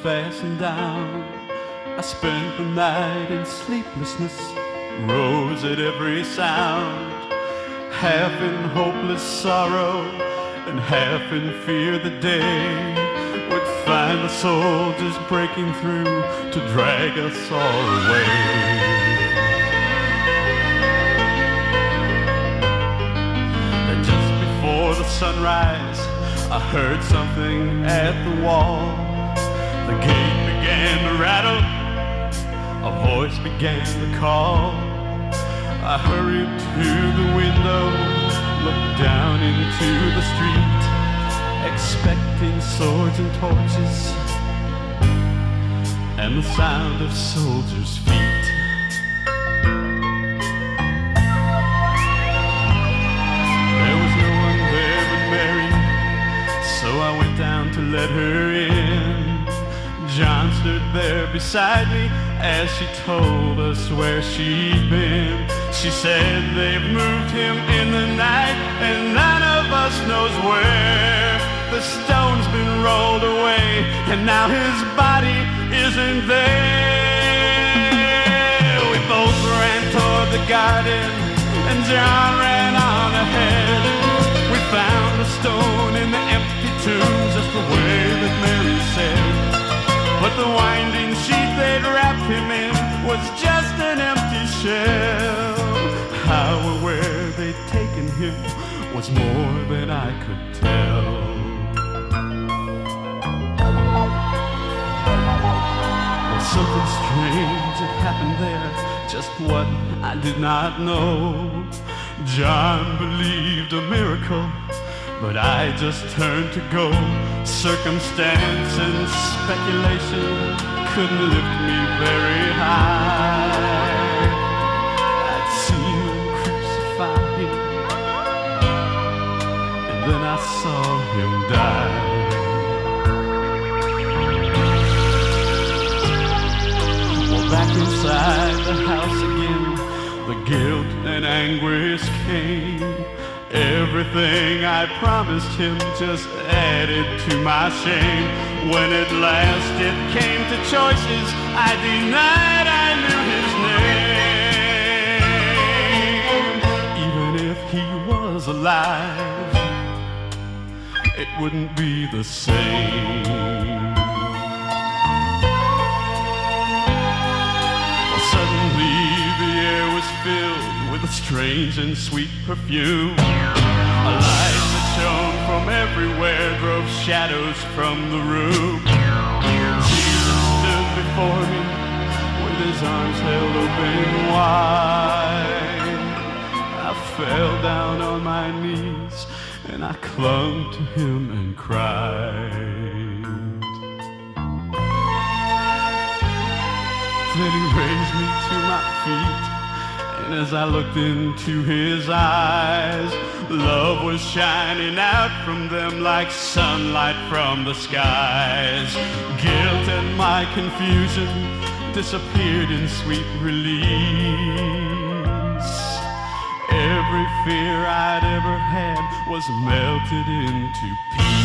fastened down. I spent the night in sleeplessness, rose at every sound, half in hopeless sorrow and half in fear the day would find the soldiers breaking through to drag us all away. And just before the sunrise, I heard something at the wall. The gate began to rattle, a voice began to call. I hurried to the window, looked down into the street, expecting swords and torches and the sound of soldiers' feet. There was no one there but Mary, so I went down to let her in. John stood there beside me as she told us where she'd been. She said they've moved him in the night and none of us knows where. The stone's been rolled away and now his body isn't there. We both ran toward the garden and John ran on ahead. We found a stone in the empty tomb, just the way that Mary said. But the winding sheet they'd wrapped him in was just an empty shell. How or where they'd taken him was more than I could tell. Well, something strange had happened there, just what I did not know. John believed a miracle, but I just turned to go. Circumstance and speculation couldn't lift me very high. I'd seen them crucify him, and then I saw him die. Well, back inside the house again, the guilt and anguish came. Everything I promised him just added to my shame. When at last it came to choices, I denied I knew his name. Even if he was alive, it wouldn't be the same. Well, suddenly the air was filled with a strange and sweet perfume. A light that shone from everywhere drove shadows from the room. Jesus stood before me with his arms held open wide. I fell down on my knees and I clung to him and cried. Then he raised me to my feet, and as I looked into his eyes, love was shining out from them like sunlight from the skies. Guilt and my confusion disappeared in sweet release. Every fear I'd ever had was melted into peace.